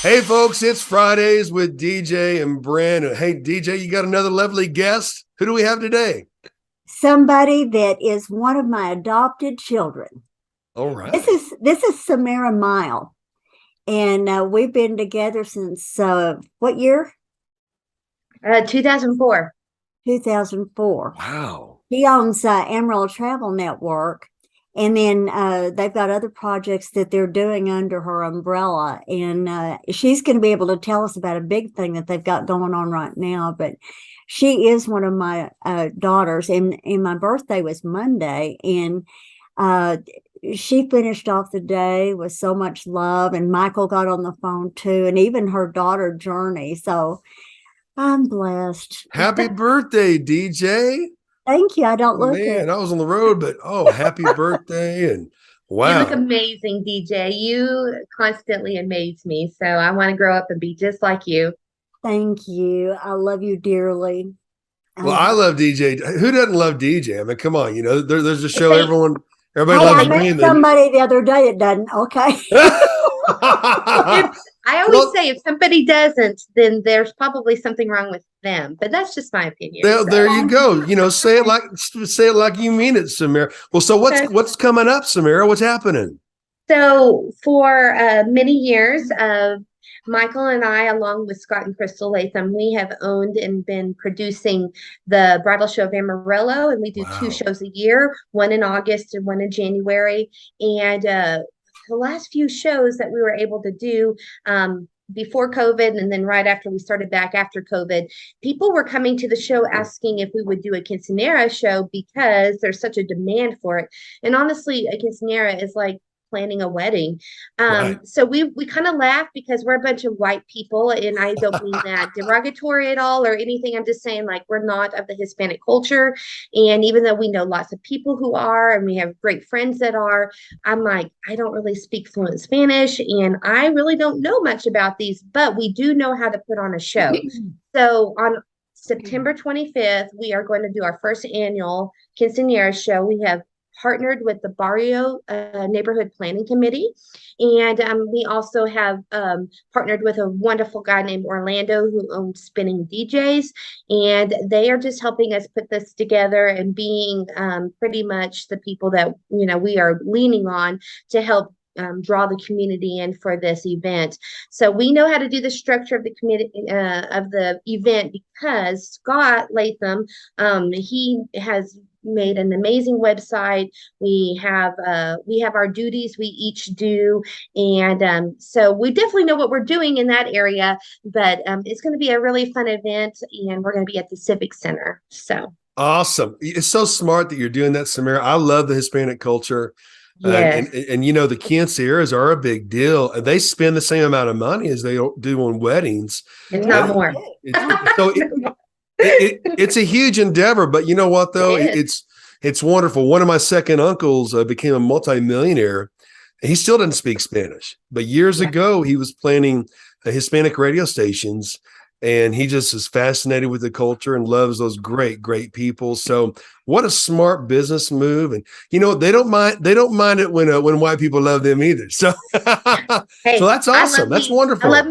Hey, folks, it's Fridays with DJ and Brandon. Hey, DJ, you got another lovely guest. Who do we have today? Somebody that is one of my adopted children. All This right. is this is Samarah Mile, and we've been together since what year? 2004. 2004. Wow. He owns Emerald Travel Network, and then they've got other projects that they're doing under her umbrella. And she's going to be able to tell us about a big thing that they've got going on right now. But she is one of my daughters, and my birthday was Monday, and uh, she finished off the day with so much love. And Michael got on the phone too, and even her daughter Journey. So I'm blessed. Happy birthday, DJ. Thank you. I don't Oh, look it. man, I was on the road, but happy birthday. And You look wow. amazing, DJ. You constantly amaze me. So I want to grow up and be just like you. Thank you. I love you dearly. Well, I I do. love DJ. Who doesn't love DJ? I mean, come on, there's a If show they, everybody Hey, if loves I they, met women. somebody the other day that doesn't. Okay. if I always Well, say if somebody doesn't, then there's probably something wrong with them. But that's just my opinion. there So you Thank go. you. Say it like you mean it, Samira. Well, so okay. what's coming up, Samira? What's happening? So for many years, Michael and I, along with Scott and Crystal Latham, we have owned and been producing the Bridal Show of Amarillo, and we do two Wow. shows a year, one in August and one in January. And the last few shows that we were able to do before COVID and then right after we started back after COVID, people were coming to the show asking if we would do a quinceanera show because there's such a demand for it. And honestly, a quinceanera is like planning a wedding. Right. So we kind of laugh because we're a bunch of white people, and I don't mean that derogatory at all or anything. I'm just saying like we're not of the Hispanic culture, and even though we know lots of people who are, and we have great friends that are, I'm like I don't really speak fluent Spanish, and I really don't know much about these, but we do know how to put on a show. So on September 25th, we are going to do our first annual quinceanera show. We have partnered with the Barrio Neighborhood Planning Committee. And we also have partnered with a wonderful guy named Orlando who owns Spinning DJs. And they are just helping us put this together and being pretty much the people that, we are leaning on to help draw the community in for this event. So we know how to do the structure of the committee of the event because Scott Latham, he has made an amazing website. We have our duties we each do, and so we definitely know what we're doing in that area. But it's going to be a really fun event, and we're going to be at the Civic Center. So Awesome. It's so smart that you're doing that, Samira. I love the Hispanic culture. yes, The quinceañeras are a big deal. And they spend the same amount of money as they do on weddings. if Yeah, not And they more. do. it's so it's a huge endeavor, but you know what It though? is. It's wonderful. One of my second uncles became a multimillionaire. He still doesn't speak Spanish, but years Yeah. ago he was planning Hispanic radio stations, and he just is fascinated with the culture and loves those great people. So what a smart business move. And they don't mind it when white people love them either. So so Hey, that's awesome. That's wonderful. I love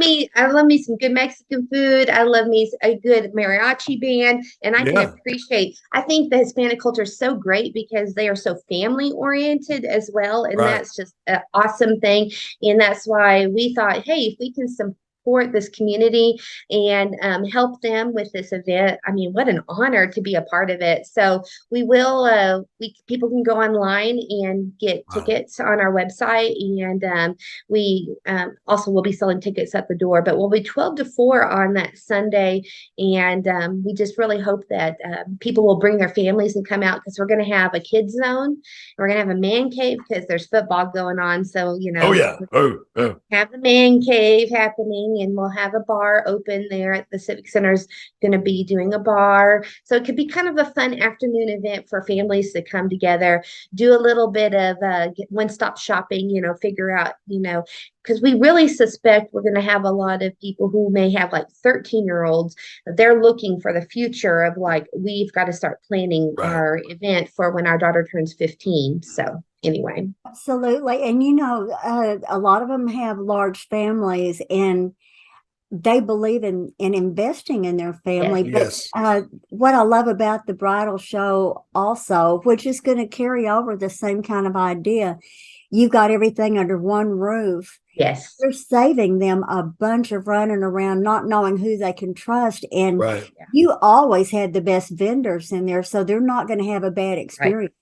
me some good Mexican food. I love me a good mariachi band, and I can Yeah, appreciate. I think the Hispanic culture is so great because they are so family oriented as well, and right. that's just an awesome thing. And that's why we thought, hey, if we can support this community and help them with this event, I mean, what an honor to be a part of it. So we will. We people can go online and get Wow. tickets on our website, and we also will be selling tickets at the door, but we'll be 12 to 4 on that Sunday. And we just really hope that people will bring their families and come out because we're going to have a kids zone. We're going to have a man cave because there's football going on. So, Oh yeah. Oh. have the man cave happening, and we'll have a bar open there at the Civic Center's going to be doing a bar. So it could be kind of a fun afternoon event for families to come together, do a little bit of one-stop shopping, figure out, because we really suspect we're going to have a lot of people who may have like 13-year-olds. They're looking for the future of like, we've got to start planning Right. our event for when our daughter turns 15. So anyway. Absolutely. And a lot of them have large families and they believe in investing in their family. But Yes. what I love about the bridal show also, which is going to carry over the same kind of idea, you got everything under one roof. Yes. You're saving them a bunch of running around, not knowing who they can trust. And Right. you always had the best vendors in there, so they're not going to have a bad Right. experience.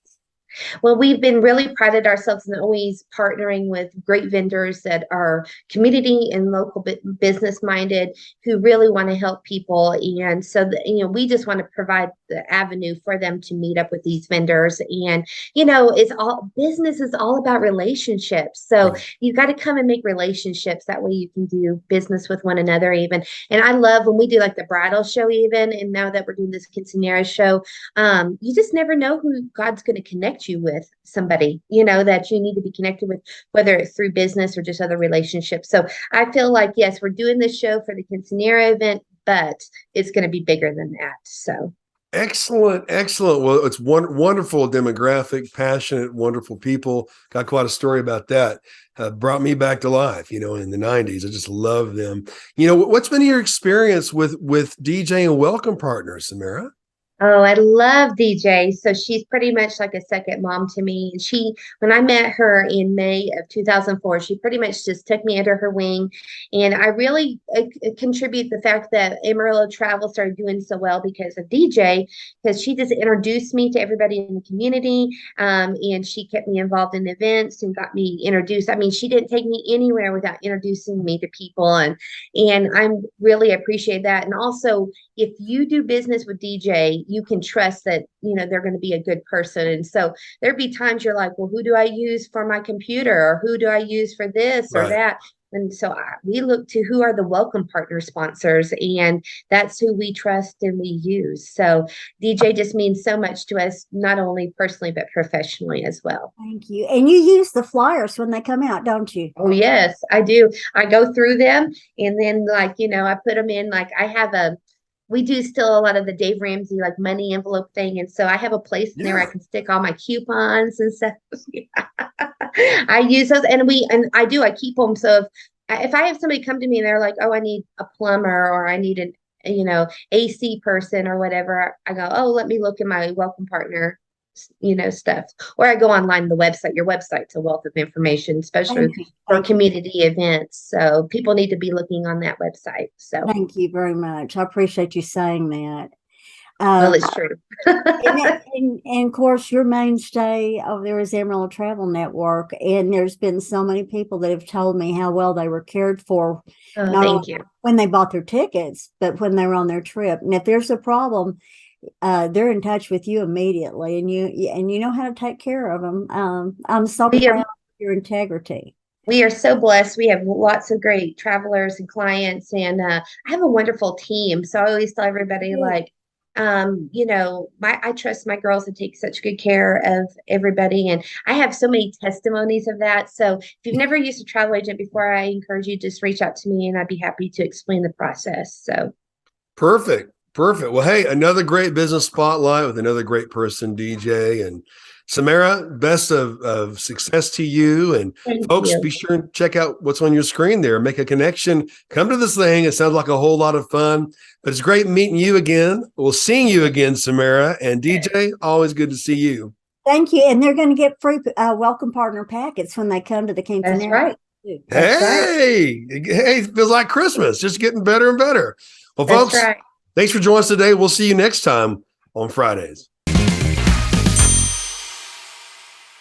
Well, we've been really prided ourselves in always partnering with great vendors that are community and local business minded who really want to help people. And so, we just want to provide the avenue for them to meet up with these vendors. And, it's all business is all about relationships. So Right. you've got to come and make relationships. That way you can do business with one another even. And I love when we do like the bridal show even. And now that we're doing this quinceanera show, you just never know who God's going to connect you with, somebody, that you need to be connected with, whether it's through business or just other relationships. So I feel like, yes, we're doing this show for the quinceanera event, but it's going to be bigger than that. So Excellent, excellent. Well, it's wonderful demographic, passionate, wonderful people. Got quite a story about that. Brought me back to life, in the 90s. I just love them. What's been your experience with DJ and Welcome Partners, Samarah? Oh, I love DJ. So she's pretty much like a second mom to me. And when I met her in May of 2004, she pretty much just took me under her wing. And I really contribute the fact that Amarillo Travel started doing so well because of DJ, because she just introduced me to everybody in the community. And she kept me involved in events and got me introduced. I mean, she didn't take me anywhere without introducing me to people. And I'm really appreciate that. And also, if you do business with DJ, you can trust that, they're going to be a good person. And so there'd be times you're like, well, who do I use for my computer? Or who do I use for this or Right. that? And so we look to who are the Welcome Partner sponsors, and that's who we trust and we use. So DJ just means so much to us, not only personally, but professionally as well. Thank you. And you use the flyers when they come out, don't you? Oh, yes, I do. I go through them and then I put them in, like we do still a lot of the Dave Ramsey like money envelope thing. And so I have a place in there where I can stick all my coupons and stuff. I use those and I keep them. So if I have somebody come to me and they're like, oh, I need a plumber or I need an, AC person or whatever, I go, oh, let me look at my Welcome Partner, stuff. Or I go online, the website, your website's a wealth of information, especially for community events. So people need to be looking on that website. So thank you very much. I appreciate you saying that. well, it's true. and of course, your mainstay over there is Amarillo Travel Network. And there's been so many people that have told me how well they were cared for, Oh, not thank only you. when they bought their tickets, but when they were on their trip. And if there's a problem, they're in touch with you immediately, and you know how to take care of them. I'm so proud of your integrity. We are so blessed. We have lots of great travelers and clients, and I have a wonderful team. So I always tell everybody, I trust my girls to take such good care of everybody, and I have so many testimonies of that. So if you've never used a travel agent before, I encourage you to just reach out to me, and I'd be happy to explain the process. So Perfect. Perfect. Well, hey, another great business spotlight with another great person, DJ. And Samarah, best of success to you. And thank folks, you. be sure and check out what's on your screen there. Make a connection. Come to this thing. It sounds like a whole lot of fun, but it's great meeting you again. We'll seeing you again, Samarah. And DJ, always good to see you. Thank you. And they're going to get free Welcome Partner packets when they come to the quinceanera. That's right. Hey, it feels like Christmas, just getting better and better. Well, That's folks, right. thanks for joining us today. We'll see you next time on Fridays.